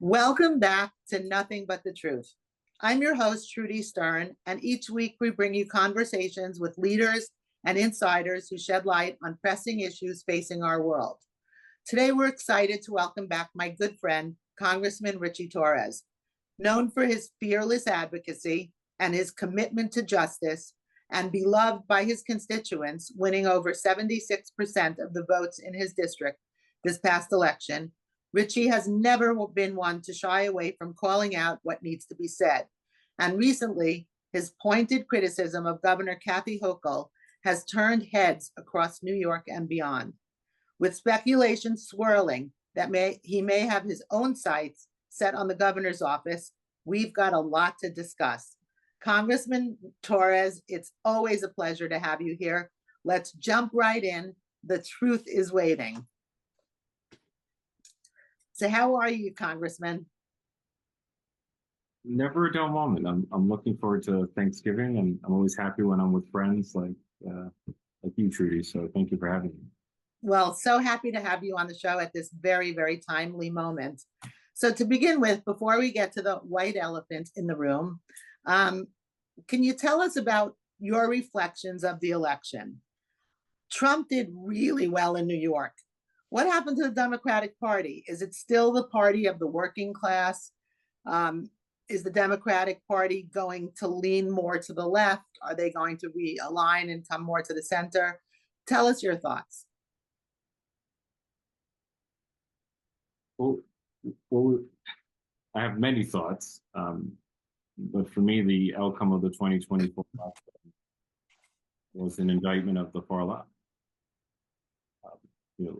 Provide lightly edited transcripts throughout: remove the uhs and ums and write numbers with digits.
Welcome back to Nothing But the Truth. I'm your host, Trudy Stern, and each week we bring you conversations with leaders and insiders who shed light on pressing issues facing our world. Today, we're excited to welcome back my good friend, Congressman Ritchie Torres. Known for his fearless advocacy and his commitment to justice, and beloved by his constituents, winning over 76% of the votes in his district this past election, Ritchie has never been one to shy away from calling out what needs to be said. And recently, his pointed criticism of Governor Kathy Hochul has turned heads across New York and beyond. With speculation swirling that he may have his own sights set on the governor's office, we've got a lot to discuss. Congressman Torres, it's always a pleasure to have you here. Let's jump right in. The truth is waiting. So how are you, Congressman? Never a dull moment. I'm looking forward to Thanksgiving, and I'm always happy when I'm with friends like you, Trudy. So thank you for having me. Well, so happy to have you on the show at this very, very timely moment. So to begin with, before we get to the white elephant in the room, can you tell us about your reflections of the election? Trump did really well in New York. What happened to the Democratic Party? Is it still the party of the working class? Is the Democratic Party going to lean more to the left? Are they going to realign and come more to the center? Tell us your thoughts. Well, I have many thoughts, but for me, the outcome of the 2024 election was an indictment of the far left.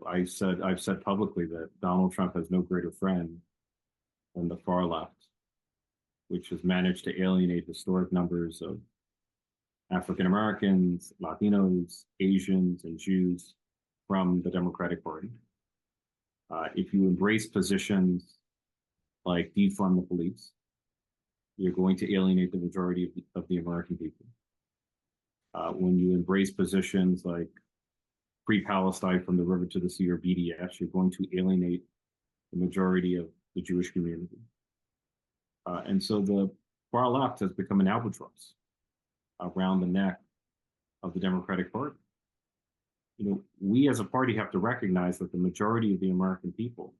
I've said publicly that Donald Trump has no greater friend than the far left, which has managed to alienate historic numbers of African Americans, Latinos, Asians, and Jews from the Democratic Party. If you embrace positions like defund the police, you're going to alienate the majority of the American people. When you embrace positions like Free Palestine from the river to the sea, or BDS, you're going to alienate the majority of the Jewish community. And so the far left has become an albatross around the neck of the Democratic Party. We as a party have to recognize that the majority of the American people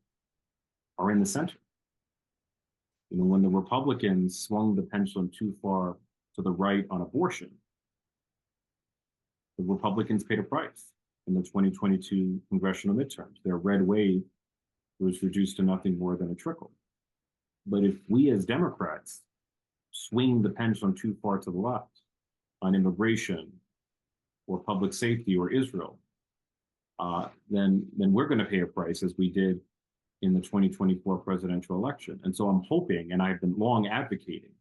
are in the center. When the Republicans swung the pendulum too far to the right on abortion, the Republicans paid a price in the 2022 congressional midterms. Their red wave was reduced to nothing more than a trickle. But if we as Democrats swing the pendulum too far to the left on immigration or public safety or Israel, then we're going to pay a price, as we did in the 2024 presidential election. And so I'm hoping, and I've been long advocating,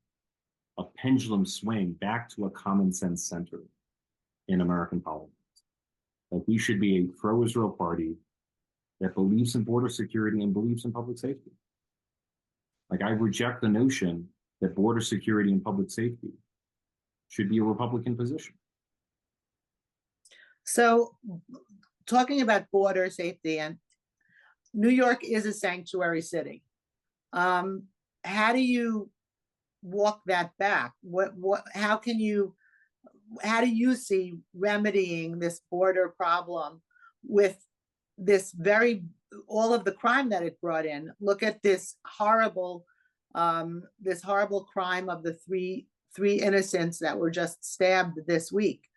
a pendulum swing back to a common sense center in American politics. Like, we should be a pro-Israel party that believes in border security and believes in public safety. Like, I reject the notion that border security and public safety should be a Republican position. So, talking about border safety, and New York is a sanctuary city. How do you walk that back? How do you see remedying this border problem with all of the crime that it brought in? Look at this horrible crime of the three innocents that were just stabbed this week.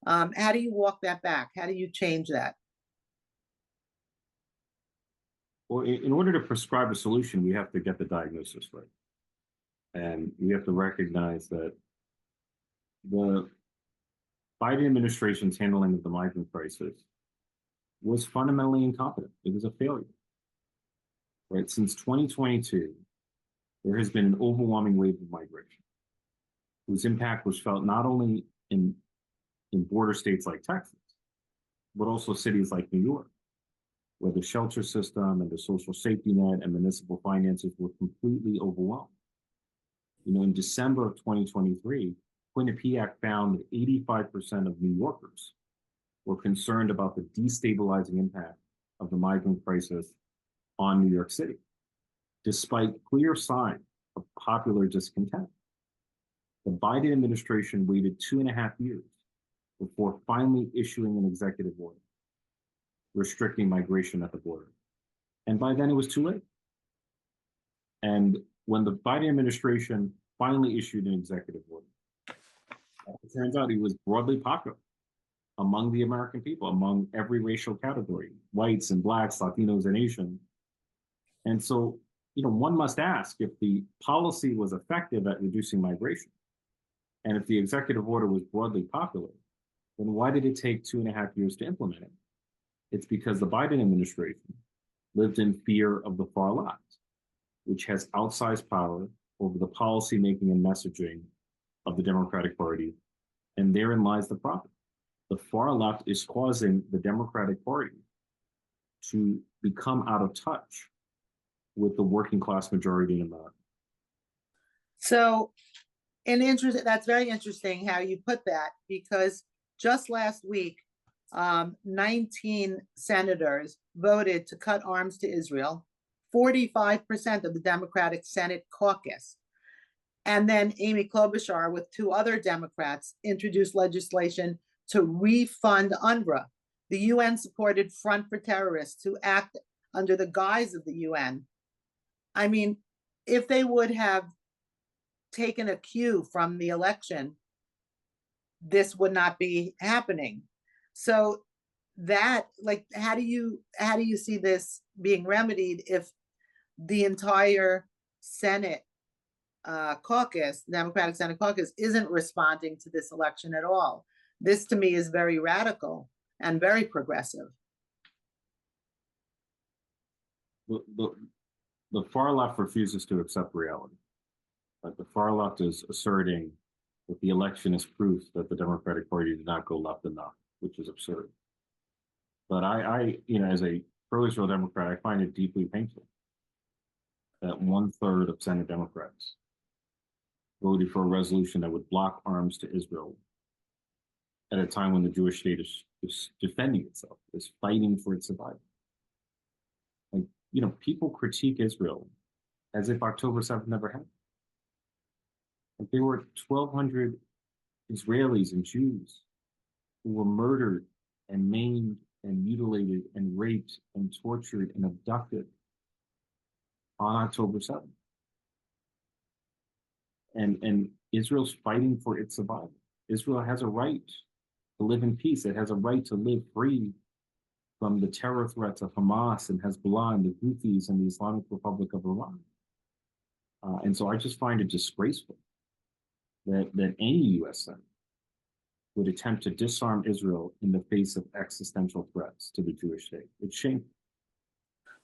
How do you walk that back? How do you change that? Well, in order to prescribe a solution, we have to get the diagnosis right. And we have to recognize that the Biden administration's handling of the migrant crisis was fundamentally incompetent. It was a failure. Right? Since 2022, there has been an overwhelming wave of migration, whose impact was felt not only in border states like Texas, but also cities like New York, where the shelter system and the social safety net and municipal finances were completely overwhelmed. In December of 2023, Quinnipiac found that 85% of New Yorkers were concerned about the destabilizing impact of the migrant crisis on New York City. despite clear signs of popular discontent. The Biden administration waited 2.5 years before finally issuing an executive order restricting migration at the border. And by then it was too late. And when the Biden administration finally issued an executive order, it turns out it was broadly popular among the American people, among every racial category, whites and blacks, Latinos and Asians. And so, one must ask, if the policy was effective at reducing migration, and if the executive order was broadly popular, then why did it take 2.5 years to implement it? It's because the Biden administration lived in fear of the far left, which has outsized power over the policy making and messaging of the Democratic Party. And therein lies the problem. The far left is causing the Democratic Party to become out of touch with the working class majority in America. So, that's very interesting how you put that, because just last week, 19 senators voted to cut arms to Israel, 45% of the Democratic Senate caucus. And then Amy Klobuchar, with 2 other Democrats, introduced legislation to refund UNRWA, the UN-supported Front for Terrorists who act under the guise of the UN. I mean, if they would have taken a cue from the election, this would not be happening. So that, how do you see this being remedied if the entire Senate caucus, Democratic Senate caucus, isn't responding to this election at all? This to me is very radical and very progressive. The far left refuses to accept reality. The far left is asserting that the election is proof that the Democratic Party did not go left enough, which is absurd. But I as a pro-Israel Democrat, I find it deeply painful that 1/3 of Senate Democrats voted for a resolution that would block arms to Israel at a time when the Jewish state is defending itself, is fighting for its survival. People critique Israel as if October 7th never happened. There were 1,200 Israelis and Jews who were murdered and maimed and mutilated and raped and tortured and abducted on October 7th. And Israel's fighting for its survival. Israel has a right to live in peace. It has a right to live free from the terror threats of Hamas and Hezbollah and the Houthis and the Islamic Republic of Iran. And so I just find it disgraceful that any U.S. Senate would attempt to disarm Israel in the face of existential threats to the Jewish state. It's shameful.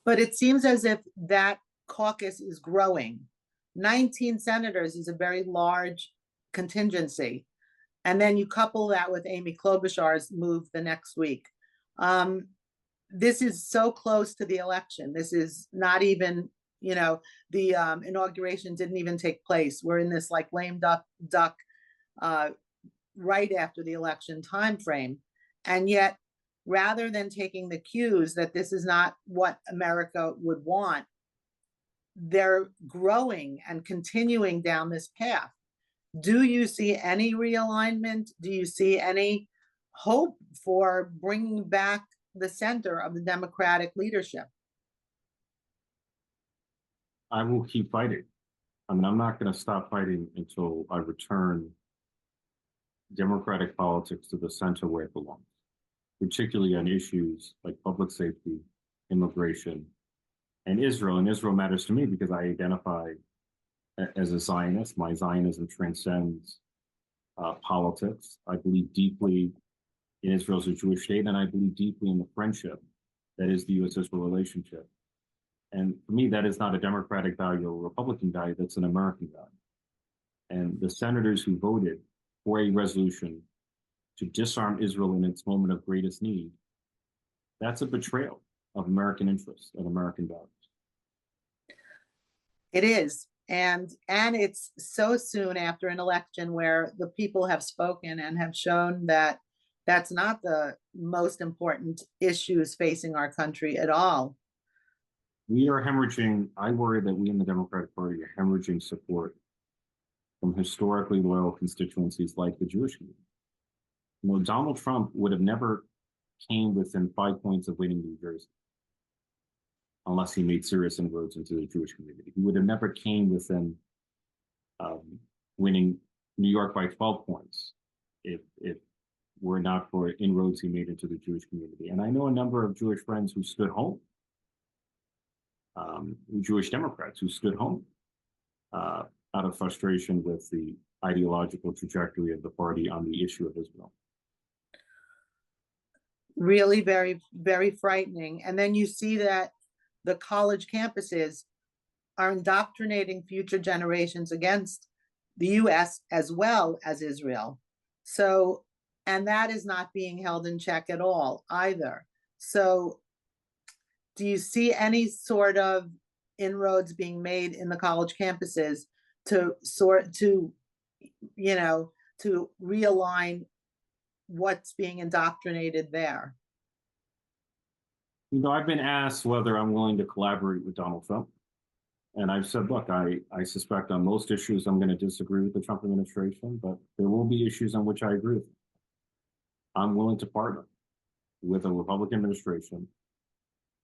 But it seems as if that caucus is growing. 19 senators is a very large contingency. And then you couple that with Amy Klobuchar's move the next week. This is so close to the election. This is not even, the inauguration didn't even take place. We're in this lame duck right after the election timeframe. And yet, rather than taking the cues that this is not what America would want, they're growing and continuing down this path. Do you see any realignment? Do you see any hope for bringing back the center of the Democratic leadership? I will keep fighting. I'm not going to stop fighting until I return Democratic politics to the center where it belongs, particularly on issues like public safety, immigration, and Israel. And Israel matters to me because I identify as a Zionist. My Zionism transcends politics. I believe deeply in Israel as a Jewish state, and I believe deeply in the friendship that is the U.S.-Israel relationship. And for me, that is not a Democratic value or a Republican value, that's an American value. And the senators who voted for a resolution to disarm Israel in its moment of greatest need, that's a betrayal of American interests and American values. It is. And it's so soon after an election where the people have spoken and have shown that that's not the most important issues facing our country at all. We are hemorrhaging. I worry that we in the Democratic Party are hemorrhaging support from historically loyal constituencies like the Jewish community. Donald Trump would have never came within 5 points of winning New Jersey unless he made serious inroads into the Jewish community. He would have never came within winning New York by 12 points if were not for inroads he made into the Jewish community. And I know a number of Jewish friends who stood home, Jewish Democrats who stood home out of frustration with the ideological trajectory of the party on the issue of Israel. Really very, very frightening. And then you see that the college campuses are indoctrinating future generations against the US as well as Israel. So, and that is not being held in check at all either. So, do you see any sort of inroads being made in the college campuses to to realign what's being indoctrinated there? I've been asked whether I'm willing to collaborate with Donald Trump. And I've said, look, I suspect on most issues I'm going to disagree with the Trump administration, but there will be issues on which I agree with them. I'm willing to partner with a Republican administration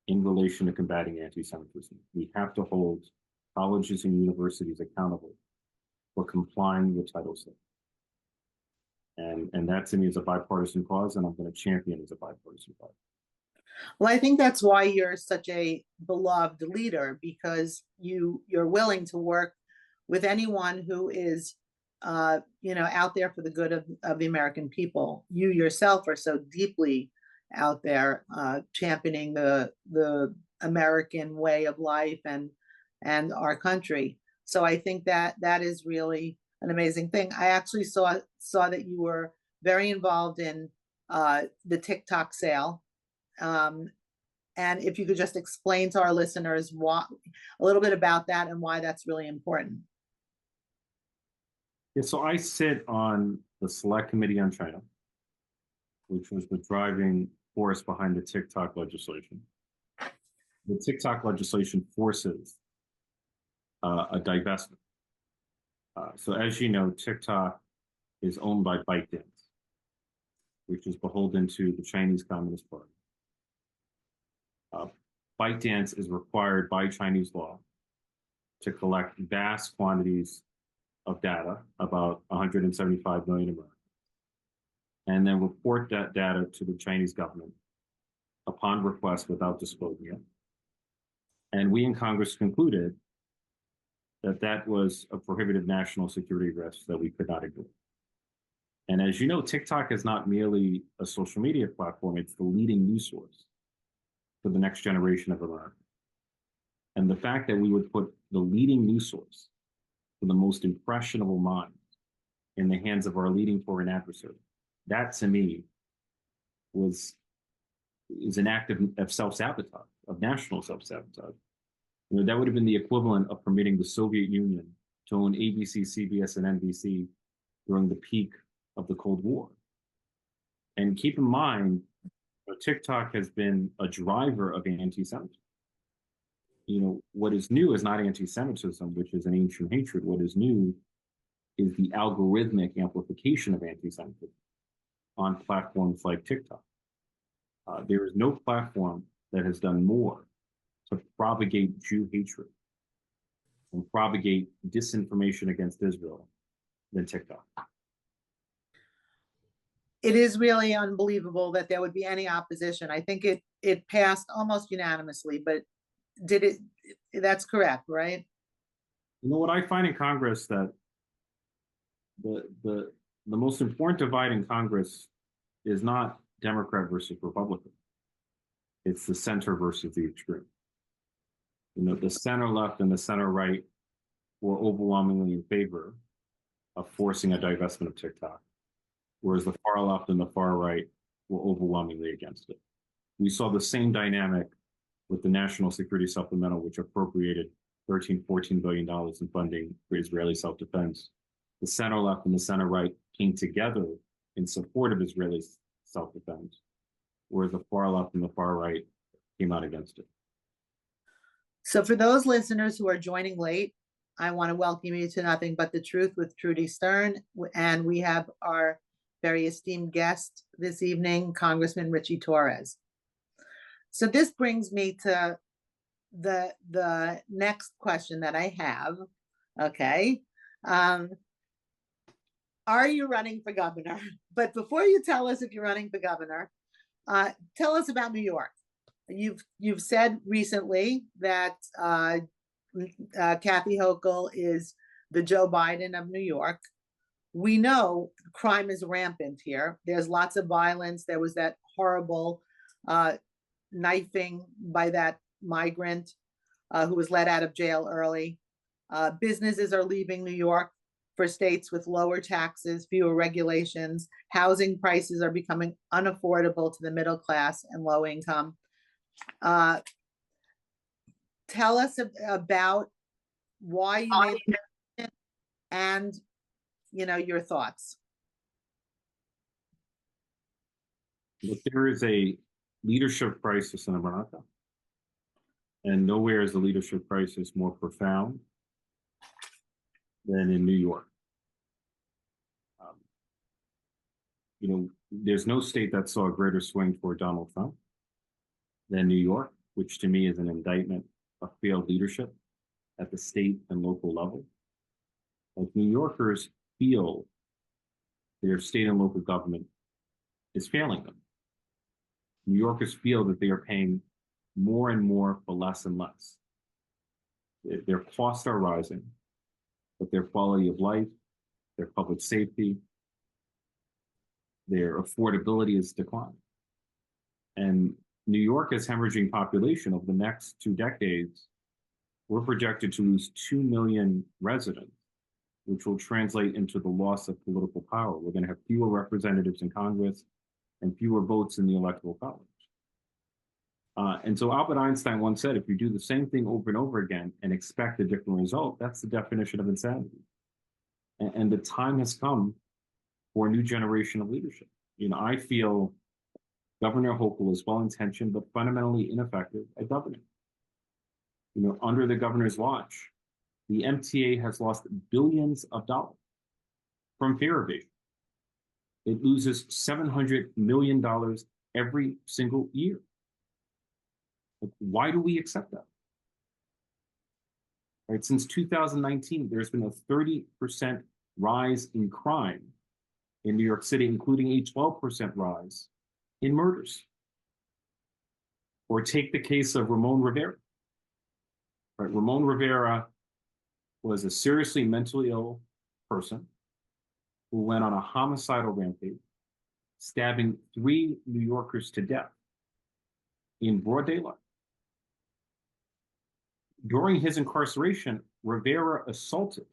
in relation to combating anti-Semitism. We have to hold colleges and universities accountable for complying with Title VI. And that to me is a bipartisan cause, and I'm going to champion as a bipartisan cause. Well, I think that's why you're such a beloved leader, because you're willing to work with anyone who is out there for the good of the American people. You yourself are so deeply out there championing the American way of life and our country. So I think that is really an amazing thing. I actually saw that you were very involved in the TikTok sale. And if you could just explain to our listeners a little bit about that and why that's really important. Yeah, so I sit on the Select Committee on China, which was the driving force behind the TikTok legislation. The TikTok legislation forces a divestment. So as you know, TikTok is owned by ByteDance, which is beholden to the Chinese Communist Party. ByteDance is required by Chinese law to collect vast quantities of data, about 175 million Americans, and then report that data to the Chinese government upon request without disclosing it. And we in Congress concluded that that was a prohibited national security risk that we could not ignore. And as you know, TikTok is not merely a social media platform, it's the leading news source for the next generation of America. And the fact that we would put the leading news source for the most impressionable minds in the hands of our leading foreign adversary, that to me is an act of self-sabotage, of national self-sabotage. That would have been the equivalent of permitting the Soviet Union to own ABC, CBS, and NBC during the peak of the Cold War. And keep in mind, TikTok has been a driver of anti-Semitism. What is new is not anti-Semitism, which is an ancient hatred. What is new is the algorithmic amplification of anti-Semitism on platforms like TikTok. There is no platform that has done more to propagate Jew hatred and propagate disinformation against Israel than TikTok. It is really unbelievable that there would be any opposition. I think it passed almost unanimously, but that's correct, right? What I find in Congress, that the most important divide in Congress is not Democrat versus Republican. It's the center versus the extreme. The center left and the center right were overwhelmingly in favor of forcing a divestment of TikTok, whereas the far left and the far right were overwhelmingly against it. We saw the same dynamic with the National Security Supplemental, which appropriated $14 billion in funding for Israeli self-defense. The center left and the center right came together in support of Israeli self-defense, whereas the far left and the far right came out against it. So for those listeners who are joining late, I want to welcome you to Nothing But the Truth with Trudy Stern. And we have our very esteemed guest this evening, Congressman Ritchie Torres. So this brings me to the next question that I have. Okay. Are you running for governor? But before you tell us if you're running for governor, tell us about New York. You've said recently that Kathy Hochul is the Joe Biden of New York. We know crime is rampant here. There's lots of violence. There was that horrible knifing by that migrant who was let out of jail early. Businesses are leaving New York for states with lower taxes, fewer regulations. Housing prices are becoming unaffordable to the middle class and low income. Tell us about why you made the decision and, your thoughts. But there is a leadership crisis in America, and nowhere is the leadership crisis more profound than in New York. There's no state that saw a greater swing toward Donald Trump than New York, which to me is an indictment of failed leadership at the state and local level. Like, New Yorkers feel their state and local government is failing them. New Yorkers feel that they are paying more and more for less and less. Their costs are rising, but their quality of life, their public safety, their affordability is declining. And New York is hemorrhaging population. Over the next 2 decades, we're projected to lose 2 million residents, which will translate into the loss of political power. We're going to have fewer representatives in Congress and fewer votes in the Electoral College. And so Albert Einstein once said, if you do the same thing over and over again and expect a different result, that's the definition of insanity. And the time has come for a new generation of leadership. I feel Governor Hochul is well-intentioned, but fundamentally ineffective at governing. Under the governor's watch, the MTA has lost billions of dollars from fare evasion. It loses $700 million every single year. Why do we accept that? Right, since 2019, there's been a 30% rise in crime in New York City, including a 12% rise in murders. Or take the case of Ramon Rivera. Right, Ramon Rivera was a seriously mentally ill person who went on a homicidal rampage, stabbing 3 New Yorkers to death in broad daylight. During his incarceration, Rivera assaulted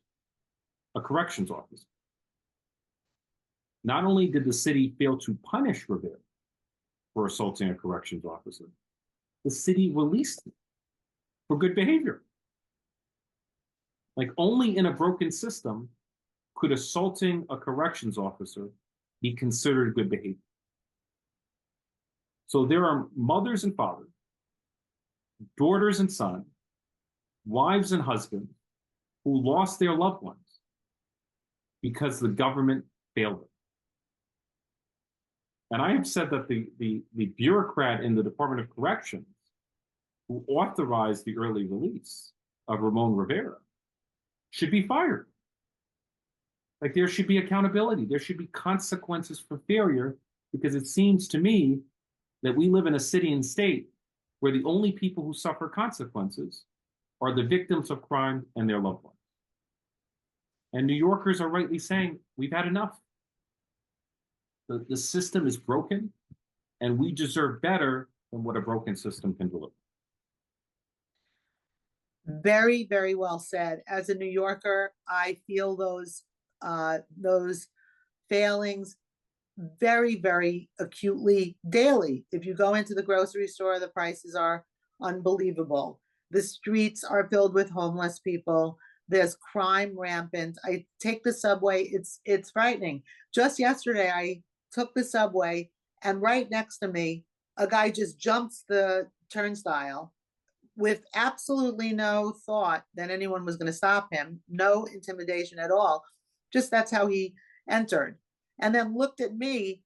a corrections officer. Not only did the city fail to punish Rivera for assaulting a corrections officer, the city released him for good behavior. Like, only in a broken system could assaulting a corrections officer be considered good behavior. So there are mothers and fathers, daughters and sons, wives and husbands who lost their loved ones because the government failed them. And I have said that the bureaucrat in the Department of Corrections who authorized the early release of Ramon Rivera should be fired. Like, there should be accountability. There should be consequences for failure, because it seems to me that we live in a city and state where the only people who suffer consequences are the victims of crime and their loved ones. And New Yorkers are rightly saying, we've had enough. The system is broken, and we deserve better than what a broken system can deliver. Very, very well said. As a New Yorker, I feel those failings very, very acutely daily. If you go into the grocery store, the prices are unbelievable. The streets are filled with homeless people. There's crime rampant. I take the subway. It's frightening. Just yesterday, I took the subway, and right next to me, a guy just jumps the turnstile with absolutely no thought that anyone was going to stop him, no intimidation at all. Just that's how he entered. And then looked at me,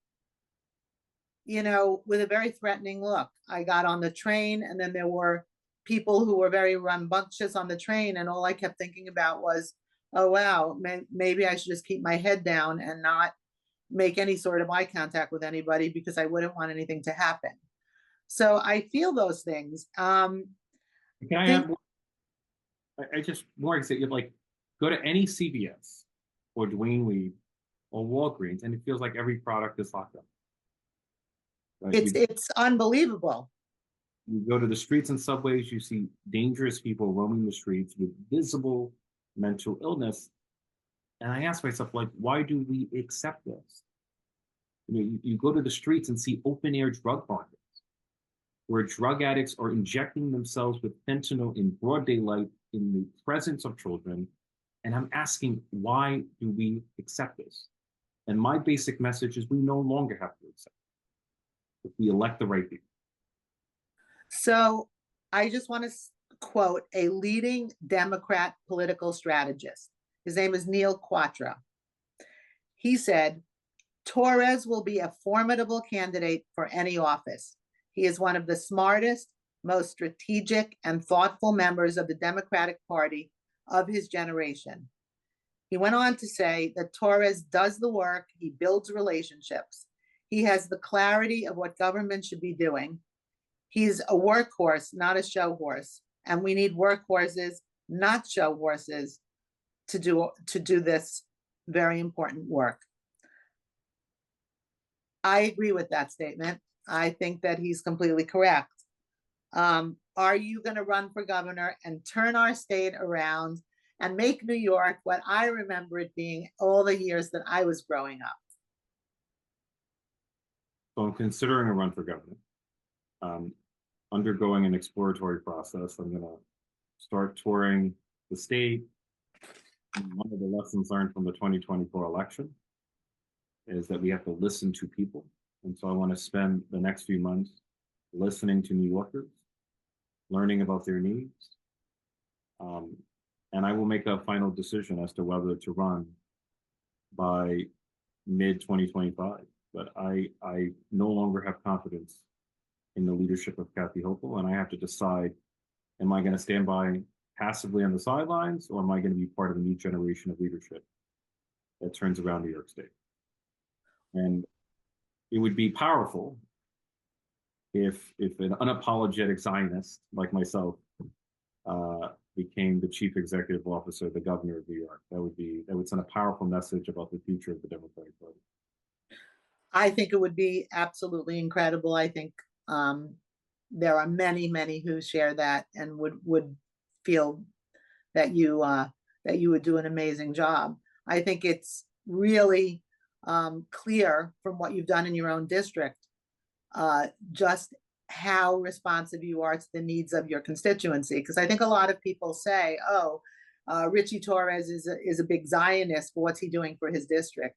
with a very threatening look. I got on the train, and then there were people who were very rambunctious on the train. And all I kept thinking about was, oh, wow, maybe I should just keep my head down and not make any sort of eye contact with anybody, because I wouldn't want anything to happen. So I feel those things. Can I think- add more? I just more exactly, like, go to any CVS or Dwayne Reed or Walgreens, and it feels like every product is locked up. Right? it's unbelievable. You go to the streets and subways, you see dangerous people roaming the streets with visible mental illness. And I ask myself, like, why do we accept this? You go to the streets and see open air drug markets where drug addicts are injecting themselves with fentanyl in broad daylight in the presence of children. And I'm asking, why do we accept this? And my basic message is we no longer have to accept it if we elect the right people. So I just want to quote a leading Democrat political strategist. His name is Neil Quatra. He said, Torres will be a formidable candidate for any office. He is one of the smartest, most strategic, and thoughtful members of the Democratic Party of his generation. He went on to say that Torres does the work, he builds relationships, he has the clarity of what government should be doing. He's a workhorse, not a show horse. And we need workhorses, not show horses, to do this very important work. I agree with that statement. I think that he's completely correct. Are you going to run for governor and turn our state around and make New York what I remember it being all the years that I was growing up? So I'm considering a run for governor. Undergoing an exploratory process. I'm going to start touring the state. One of the lessons learned from the 2024 election is that we have to listen to people. And so I want to spend the next few months listening to New Yorkers, learning about their needs. And I will make a final decision as to whether to run by mid-2025. But I no longer have confidence in the leadership of Kathy Hochul, and I have to decide, am I going to stand by passively on the sidelines, or am I going to be part of a new generation of leadership that turns around New York State? And it would be powerful if an unapologetic Zionist like myself became the chief executive officer, the governor of New York. That would send a powerful message about the future of the Democratic Party. I think it would be absolutely incredible. I think there are many, many who share that and would feel that you would do an amazing job. I think it's really clear from what you've done in your own district, just how responsive you are to the needs of your constituency. Because I think a lot of people say, oh, Ritchie Torres is a big Zionist, but what's he doing for his district?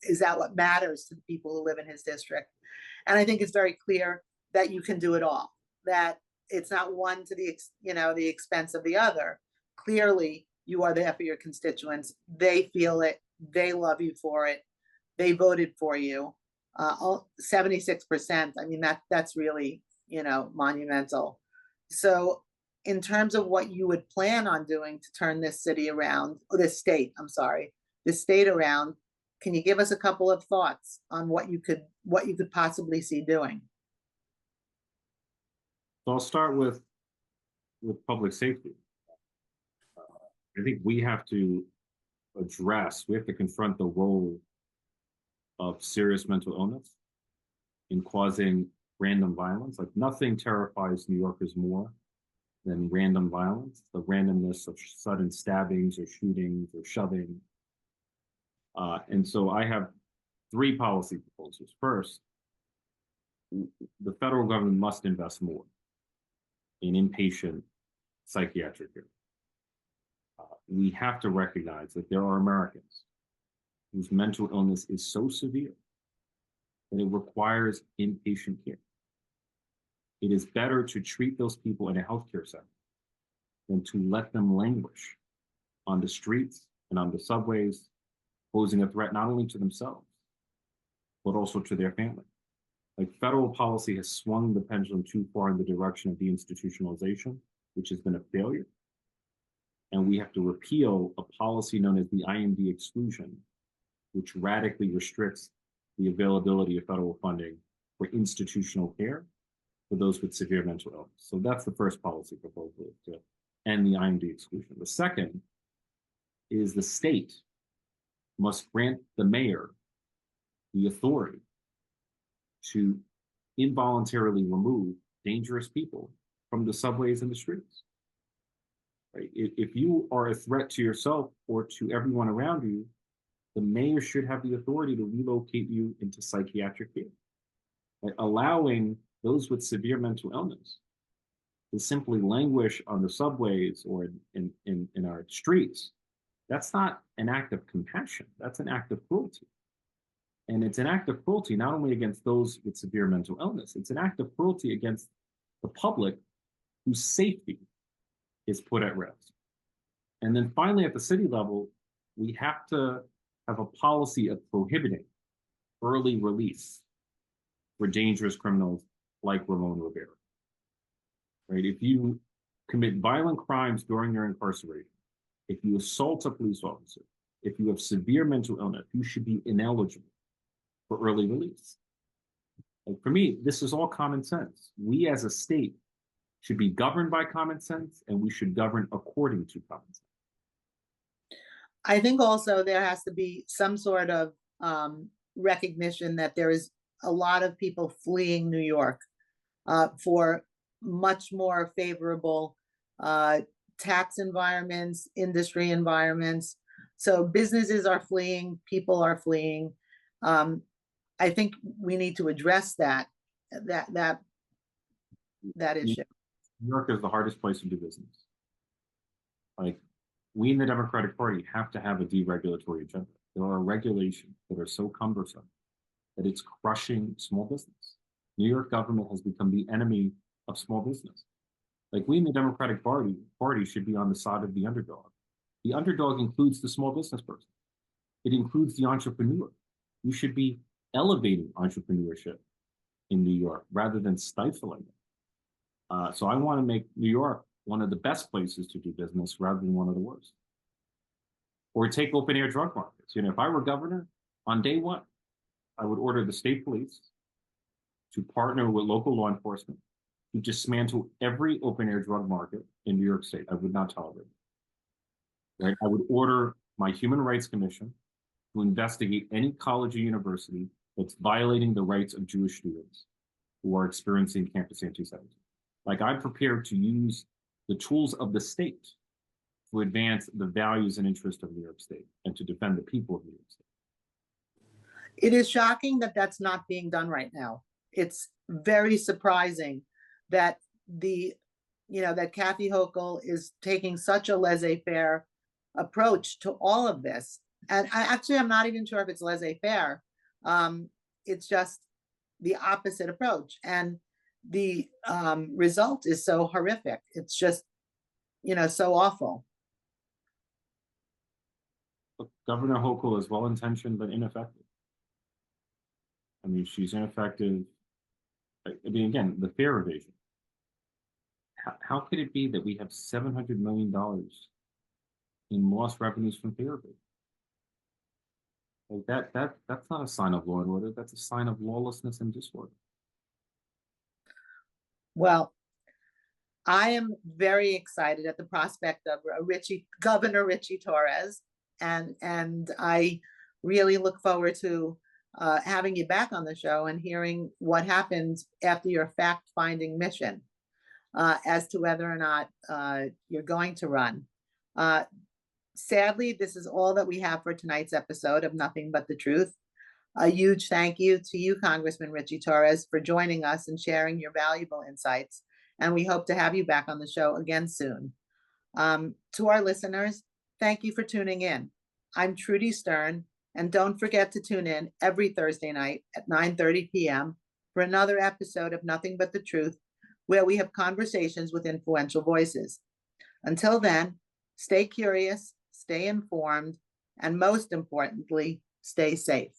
Is that what matters to the people who live in his district? And I think it's very clear that you can do it all, that it's not one to the expense of the other. Clearly, you are there for your constituents. They feel it. They love you for it. They voted for you. 76%. I mean, that's really, monumental. So in terms of what you would plan on doing to turn this city around, or this state around, can you give us a couple of thoughts on what you could possibly see doing? So I'll start with public safety. I think we have to confront the role of serious mental illness in causing random violence. Like, nothing terrifies New Yorkers more than random violence, the randomness of sudden stabbings or shootings or shoving. And so I have 3 policy proposals. First, the federal government must invest more in inpatient psychiatric care. We have to recognize that there are Americans whose mental illness is so severe that it requires inpatient care. It is better to treat those people in a healthcare center than to let them languish on the streets and on the subways, posing a threat not only to themselves, but also to their family. Like, federal policy has swung the pendulum too far in the direction of deinstitutionalization, which has been a failure. And we have to repeal a policy known as the IMD exclusion, which radically restricts the availability of federal funding for institutional care for those with severe mental illness. So that's the first policy proposal, to end the IMD exclusion. The second is the state must grant the mayor the authority to involuntarily remove dangerous people from the subways and the streets. Right? If you are a threat to yourself or to everyone around you, the mayor should have the authority to relocate you into psychiatric care. Right? Allowing those with severe mental illness to simply languish on the subways or in our streets, that's not an act of compassion. That's an act of cruelty. And it's an act of cruelty not only against those with severe mental illness, it's an act of cruelty against the public whose safety is put at risk. And then finally, at the city level, we have to have a policy of prohibiting early release for dangerous criminals like Ramon Rivera. Right? If you commit violent crimes during your incarceration, if you assault a police officer, if you have severe mental illness, you should be ineligible for early release. Like, for me, this is all common sense. We as a state should be governed by common sense, and we should govern according to common sense. I think also there has to be some sort of recognition that there is a lot of people fleeing New York for much more favorable tax environments, industry environments. So businesses are fleeing, people are fleeing. I think we need to address that issue. New York is the hardest place to do business. Like, we in the Democratic Party have to have a deregulatory agenda. There are regulations that are so cumbersome that it's crushing small business. New York government has become the enemy of small business. Like, we in the Democratic Party should be on the side of the underdog. The underdog includes the small business person. It includes the entrepreneur. We should be elevating entrepreneurship in New York rather than stifling it. So I want to make New York one of the best places to do business rather than one of the worst. Or take open air drug markets. If I were governor, on day one, I would order the state police to partner with local law enforcement to dismantle every open air drug market in New York State. I would not tolerate it. Right? I would order my Human Rights Commission to investigate any college or university that's violating the rights of Jewish students who are experiencing campus anti-Semitism. Like, I'm prepared to use the tools of the state to advance the values and interests of New York State and to defend the people of New York State. It is shocking that that's not being done right now. It's very surprising that that Kathy Hochul is taking such a laissez-faire approach to all of this. And I'm not even sure if it's laissez-faire. It's just the opposite approach. And the result is so horrific. It's just, so awful. Look, Governor Hochul is well-intentioned but ineffective. I mean, she's ineffective. I mean, again, the fare evasion. How could it be that we have $700 million in lost revenues from fare evasion? Like, that's not a sign of law and order. That's a sign of lawlessness and disorder. Well, I am very excited at the prospect of Governor Ritchie Torres, and I really look forward to having you back on the show and hearing what happens after your fact-finding mission as to whether or not you're going to run. Sadly, this is all that we have for tonight's episode of Nothing But the Truth. A huge thank you to you, Congressman Ritchie Torres, for joining us and sharing your valuable insights. And we hope to have you back on the show again soon. To our listeners, thank you for tuning in. I'm Trudy Stern, and don't forget to tune in every Thursday night at 9:30 p.m. for another episode of Nothing But the Truth where we have conversations with influential voices. Until then, stay curious, stay informed, and most importantly, stay safe.